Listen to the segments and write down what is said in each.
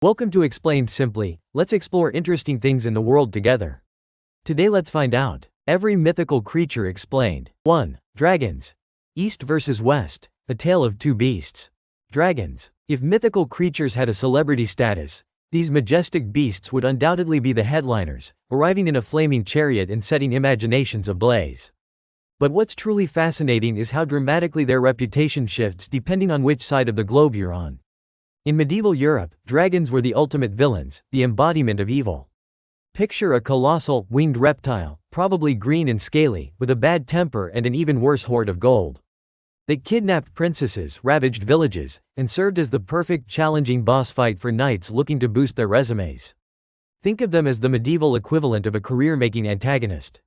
Welcome to Explained Simply. Let's explore interesting things in the world together. Today let's find out every mythical creature explained. 1. Dragons. East versus West, a tale of two beasts. Dragons. If mythical creatures had a celebrity status, these majestic beasts would undoubtedly be the headliners, arriving in a flaming chariot and setting imaginations ablaze. But what's truly fascinating is how dramatically their reputation shifts depending on which side of the globe you're on. In medieval Europe, dragons were the ultimate villains, the embodiment of evil. Picture a colossal, winged reptile, probably green and scaly, with a bad temper and an even worse hoard of gold. They kidnapped princesses, ravaged villages, and served as the perfect challenging boss fight for knights looking to boost their resumes. Think of them as the medieval equivalent of a career-making antagonist.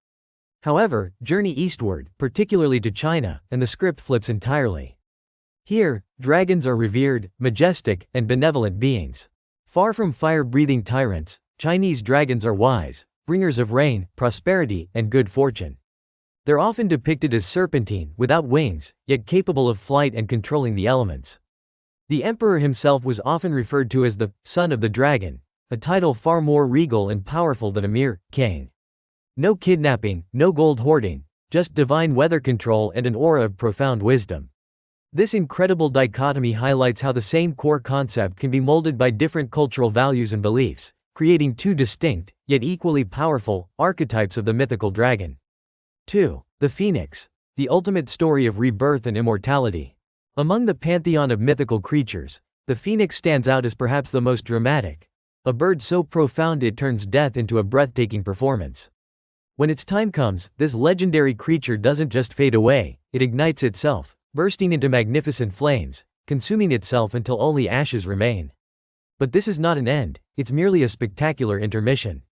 However, journey eastward, particularly to China, and the script flips entirely. Here, dragons are revered, majestic, and benevolent beings. Far from fire-breathing tyrants, Chinese dragons are wise, bringers of rain, prosperity, and good fortune. They're often depicted as serpentine, without wings, yet capable of flight and controlling the elements. The emperor himself was often referred to as the son of the dragon, a title far more regal and powerful than a mere king. No kidnapping, no gold hoarding, just divine weather control and an aura of profound wisdom. This incredible dichotomy highlights how the same core concept can be molded by different cultural values and beliefs, creating two distinct, yet equally powerful, archetypes of the mythical dragon. 2. The Phoenix. The ultimate story of rebirth and immortality. Among the pantheon of mythical creatures, the phoenix stands out as perhaps the most dramatic. A bird so profound it turns death into a breathtaking performance. When its time comes, this legendary creature doesn't just fade away, it ignites itself, bursting into magnificent flames, consuming itself until only ashes remain. But this is not an end, it's merely a spectacular intermission.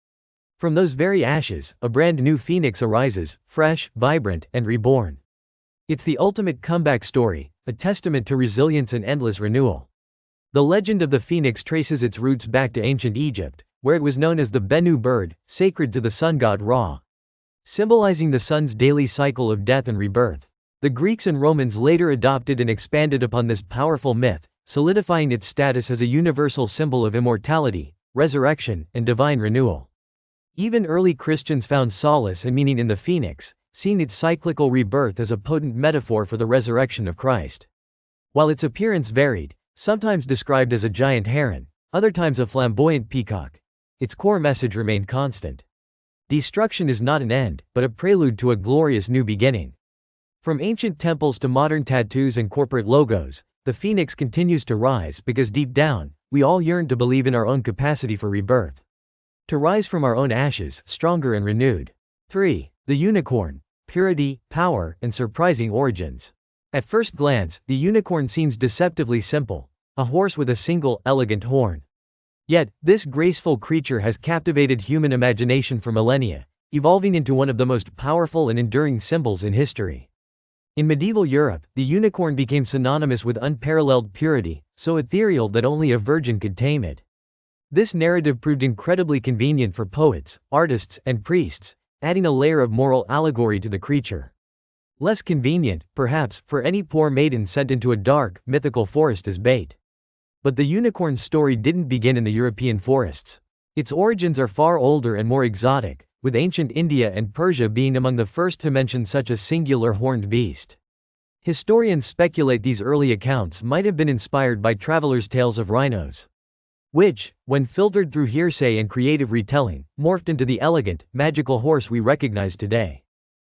From those very ashes, a brand new phoenix arises, fresh, vibrant, and reborn. It's the ultimate comeback story, a testament to resilience and endless renewal. The legend of the phoenix traces its roots back to ancient Egypt, where it was known as the Bennu bird, sacred to the sun god Ra, symbolizing the sun's daily cycle of death and rebirth. The Greeks and Romans later adopted and expanded upon this powerful myth, solidifying its status as a universal symbol of immortality, resurrection, and divine renewal. Even early Christians found solace and meaning in the phoenix, seeing its cyclical rebirth as a potent metaphor for the resurrection of Christ. While its appearance varied, sometimes described as a giant heron, other times a flamboyant peacock, its core message remained constant. Destruction is not an end, but a prelude to a glorious new beginning. From ancient temples to modern tattoos and corporate logos, the phoenix continues to rise because deep down, we all yearn to believe in our own capacity for rebirth. To rise from our own ashes, stronger and renewed. 3. The unicorn. Purity, power, and surprising origins. At first glance, the unicorn seems deceptively simple, a horse with a single, elegant horn. Yet, this graceful creature has captivated human imagination for millennia, evolving into one of the most powerful and enduring symbols in history. In medieval Europe, the unicorn became synonymous with unparalleled purity, so ethereal that only a virgin could tame it. This narrative proved incredibly convenient for poets, artists, and priests, adding a layer of moral allegory to the creature. Less convenient, perhaps, for any poor maiden sent into a dark, mythical forest as bait. But the unicorn's story didn't begin in the European forests. Its origins are far older and more exotic, with ancient India and Persia being among the first to mention such a singular horned beast. Historians speculate these early accounts might have been inspired by travelers' tales of rhinos, which, when filtered through hearsay and creative retelling, morphed into the elegant, magical horse we recognize today.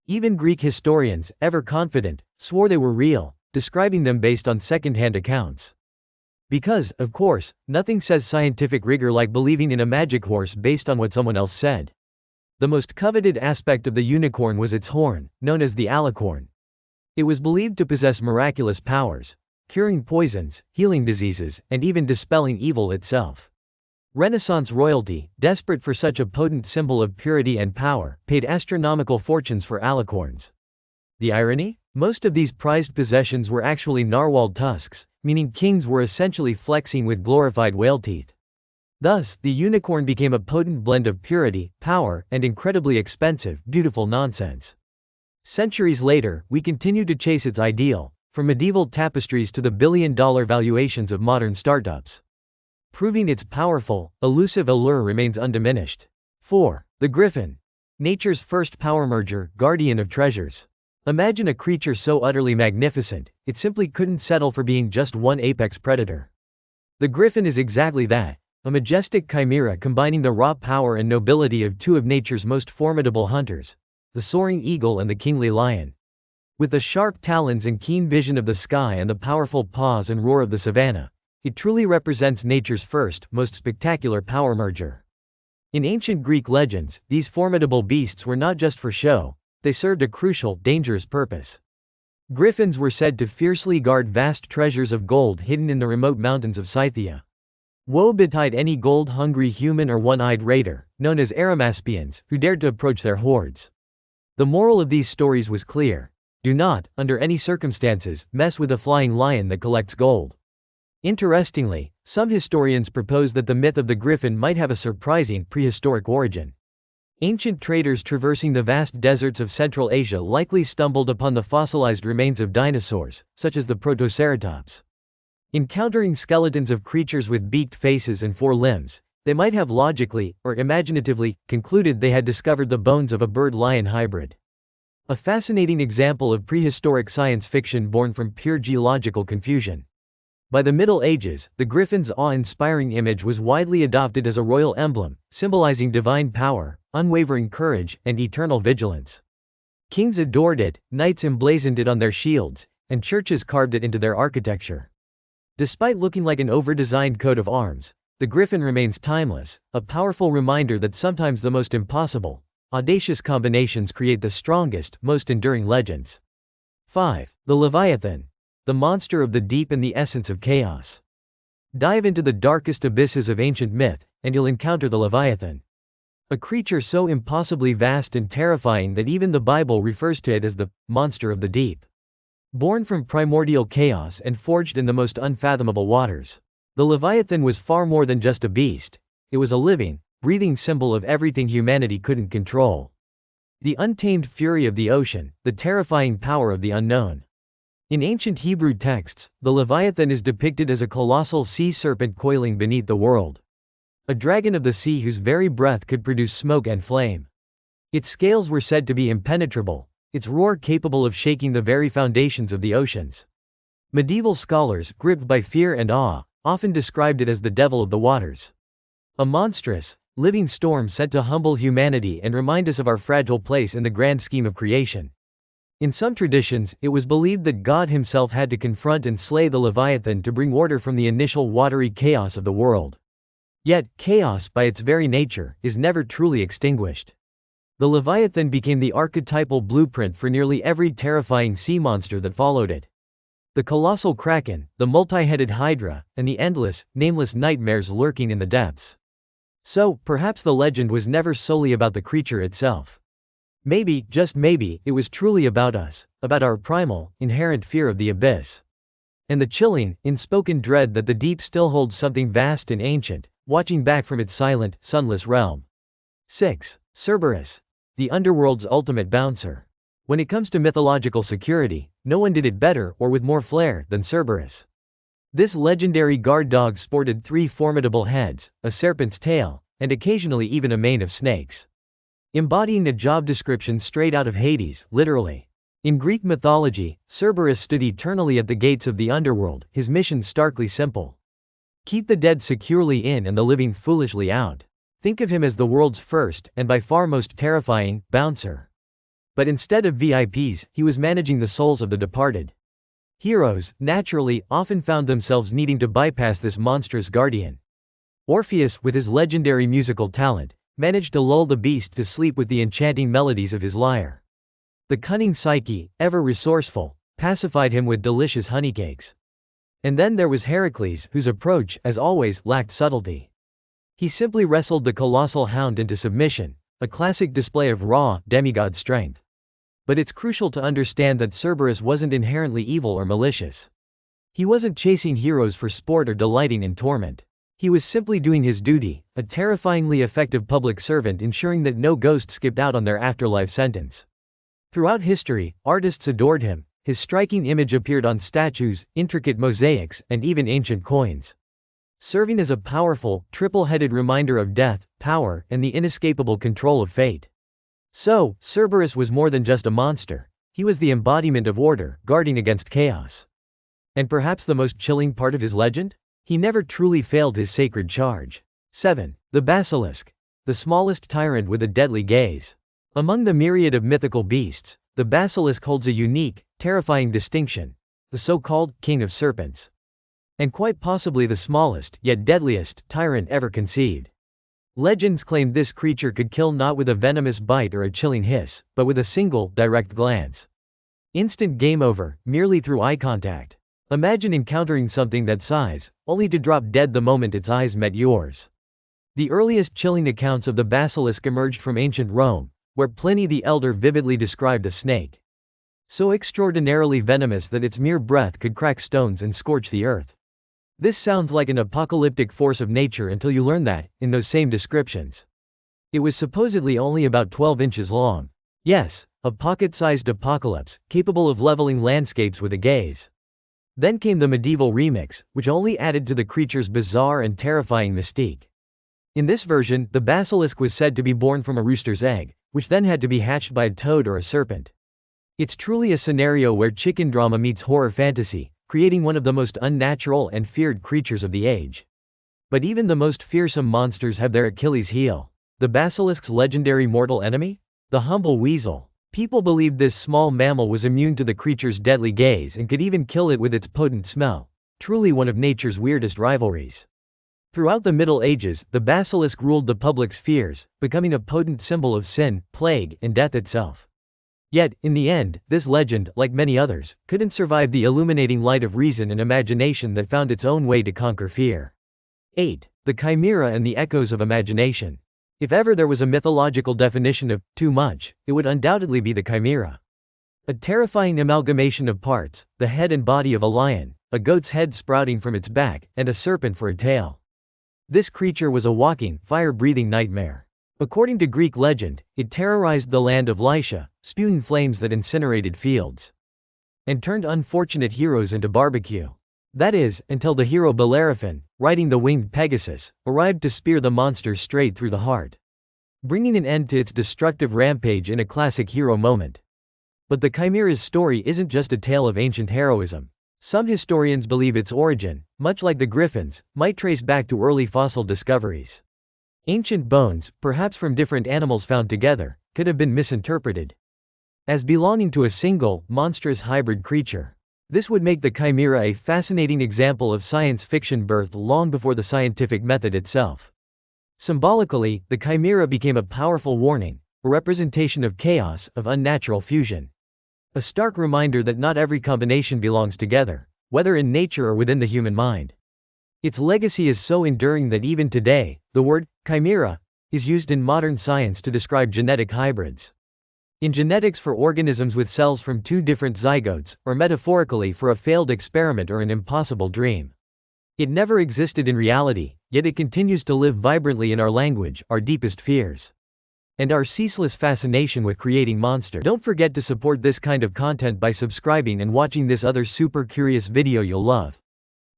Even Greek historians, ever confident, swore they were real, describing them based on second-hand accounts. Because, of course, nothing says scientific rigor like believing in a magic horse based on what someone else said. The most coveted aspect of the unicorn was its horn, known as the alicorn. It was believed to possess miraculous powers, curing poisons, healing diseases, and even dispelling evil itself. Renaissance royalty, desperate for such a potent symbol of purity and power, paid astronomical fortunes for alicorns. The irony? Most of these prized possessions were actually narwhal tusks, meaning kings were essentially flexing with glorified whale teeth. Thus, the unicorn became a potent blend of purity, power, and incredibly expensive, beautiful nonsense. Centuries later, we continue to chase its ideal, from medieval tapestries to the billion-dollar valuations of modern startups. proving its powerful, elusive allure remains undiminished. 4. The Griffin. Nature's first power merger, guardian of treasures. Imagine a creature so utterly magnificent, it simply couldn't settle for being just one apex predator. The Griffin is exactly that, a majestic chimera combining the raw power and nobility of two of nature's most formidable hunters, the soaring eagle and the kingly lion. With the sharp talons and keen vision of the sky and the powerful paws and roar of the savannah, it truly represents nature's first, most spectacular power merger. In ancient Greek legends, these formidable beasts were not just for show, they served a crucial, dangerous purpose. Griffins were said to fiercely guard vast treasures of gold hidden in the remote mountains of Scythia. Woe betide any gold-hungry human or one-eyed raider, known as Arimaspians, who dared to approach their hoards. The moral of these stories was clear. Do not, under any circumstances, mess with a flying lion that collects gold. Interestingly, some historians propose that the myth of the Griffin might have a surprising, prehistoric origin. Ancient traders traversing the vast deserts of Central Asia likely stumbled upon the fossilized remains of dinosaurs, such as the Protoceratops. Encountering skeletons of creatures with beaked faces and four limbs, they might have logically, or imaginatively, concluded they had discovered the bones of a bird-lion hybrid. A fascinating example of prehistoric science fiction born from pure geological confusion. By the Middle Ages, the griffin's awe-inspiring image was widely adopted as a royal emblem, symbolizing divine power, unwavering courage, and eternal vigilance. Kings adored it, knights emblazoned it on their shields, and churches carved it into their architecture. Despite looking like an over-designed coat of arms, the griffin remains timeless, a powerful reminder that sometimes the most impossible, audacious combinations create the strongest, most enduring legends. 5. The Leviathan. The monster of the deep and the essence of chaos. Dive into the darkest abysses of ancient myth, and you'll encounter the Leviathan. A creature so impossibly vast and terrifying that even the Bible refers to it as the monster of the deep. Born from primordial chaos and forged in the most unfathomable waters, the Leviathan was far more than just a beast. It was a living, breathing symbol of everything humanity couldn't control. The untamed fury of the ocean, the terrifying power of the unknown. In ancient Hebrew texts, the Leviathan is depicted as a colossal sea serpent coiling beneath the world. A dragon of the sea whose very breath could produce smoke and flame. Its scales were said to be impenetrable, its roar capable of shaking the very foundations of the oceans. Medieval scholars, gripped by fear and awe, often described it as the devil of the waters. A monstrous, living storm sent to humble humanity and remind us of our fragile place in the grand scheme of creation. In some traditions, it was believed that God himself had to confront and slay the Leviathan to bring order from the initial watery chaos of the world. Yet, chaos, by its very nature, is never truly extinguished. The Leviathan became the archetypal blueprint for nearly every terrifying sea monster that followed it. The colossal kraken, the multi-headed hydra, and the endless, nameless nightmares lurking in the depths. So, perhaps the legend was never solely about the creature itself. Maybe, just maybe, it was truly about us, about our primal, inherent fear of the abyss. And the chilling, unspoken dread that the deep still holds something vast and ancient, watching back from its silent, sunless realm. 6. Cerberus. The underworld's ultimate bouncer. When it comes to mythological security, no one did it better or with more flair than Cerberus. This legendary guard dog sported 3 formidable heads, a serpent's tail, and occasionally even a mane of snakes. Embodying a job description straight out of Hades, literally. In Greek mythology, Cerberus stood eternally at the gates of the underworld, his mission starkly simple. Keep the dead securely in and the living foolishly out. Think of him as the world's first, and by far most terrifying, bouncer. But instead of VIPs, he was managing the souls of the departed. Heroes, naturally, often found themselves needing to bypass this monstrous guardian. Orpheus, with his legendary musical talent, managed to lull the beast to sleep with the enchanting melodies of his lyre. The cunning Psyche, ever resourceful, pacified him with delicious honeycakes. And then there was Heracles, whose approach, as always, lacked subtlety. He simply wrestled the colossal hound into submission, a classic display of raw, demigod strength. But it's crucial to understand that Cerberus wasn't inherently evil or malicious. He wasn't chasing heroes for sport or delighting in torment. He was simply doing his duty, a terrifyingly effective public servant ensuring that no ghost skipped out on their afterlife sentence. Throughout history, artists adored him. His striking image appeared on statues, intricate mosaics, and even ancient coins. serving as a powerful, triple-headed reminder of death, power, and the inescapable control of fate. So, Cerberus was more than just a monster. He was the embodiment of order, guarding against chaos. And perhaps the most chilling part of his legend? He never truly failed his sacred charge. 7. The Basilisk. The smallest tyrant with a deadly gaze. Among the myriad of mythical beasts, the basilisk holds a unique, terrifying distinction, the so-called king of serpents. And quite possibly the smallest, yet deadliest, tyrant ever conceived. Legends claim this creature could kill not with a venomous bite or a chilling hiss, but with a single, direct glance. Instant game over, merely through eye contact. Imagine encountering something that size, only to drop dead the moment its eyes met yours. The earliest chilling accounts of the basilisk emerged from ancient Rome, where Pliny the Elder vividly described a snake so extraordinarily venomous that its mere breath could crack stones and scorch the earth. This sounds like an apocalyptic force of nature until you learn that, in those same descriptions, it was supposedly only about 12 inches long. Yes, a pocket-sized apocalypse, capable of leveling landscapes with a gaze. Then came the medieval remix, which only added to the creature's bizarre and terrifying mystique. In this version, the basilisk was said to be born from a rooster's egg, which then had to be hatched by a toad or a serpent. It's truly a scenario where chicken drama meets horror fantasy, creating one of the most unnatural and feared creatures of the age. But even the most fearsome monsters have their Achilles heel. The basilisk's legendary mortal enemy? The humble weasel. People believed this small mammal was immune to the creature's deadly gaze and could even kill it with its potent smell. Truly one of nature's weirdest rivalries. Throughout the Middle Ages, the basilisk ruled the public's fears, becoming a potent symbol of sin, plague, and death itself. Yet, in the end, this legend, like many others, couldn't survive the illuminating light of reason and imagination that found its own way to conquer fear. 8. The Chimera and the echoes of imagination. If ever there was a mythological definition of too much, it would undoubtedly be the Chimera. A terrifying amalgamation of parts, the head and body of a lion, a goat's head sprouting from its back, and a serpent for a tail. This creature was a walking, fire-breathing nightmare. According to Greek legend, it terrorized the land of Lycia, spewing flames that incinerated fields and turned unfortunate heroes into barbecue. That is, until the hero Bellerophon, riding the winged Pegasus, arrived to spear the monster straight through the heart, bringing an end to its destructive rampage in a classic hero moment. But the Chimera's story isn't just a tale of ancient heroism. Some historians believe its origin, much like the Griffins, might trace back to early fossil discoveries. Ancient bones, perhaps from different animals found together, could have been misinterpreted as belonging to a single, monstrous hybrid creature. This would make the Chimera a fascinating example of science fiction birthed long before the scientific method itself. Symbolically, the Chimera became a powerful warning, a representation of chaos, of unnatural fusion. A stark reminder that not every combination belongs together, whether in nature or within the human mind. Its legacy is so enduring that even today, the word chimera is used in modern science to describe genetic hybrids. In genetics for organisms with cells from two different zygotes, or metaphorically for a failed experiment or an impossible dream. It never existed in reality, yet it continues to live vibrantly in our language, our deepest fears, and our ceaseless fascination with creating monsters. Don't forget to support this kind of content by subscribing and watching this other super curious video you'll love.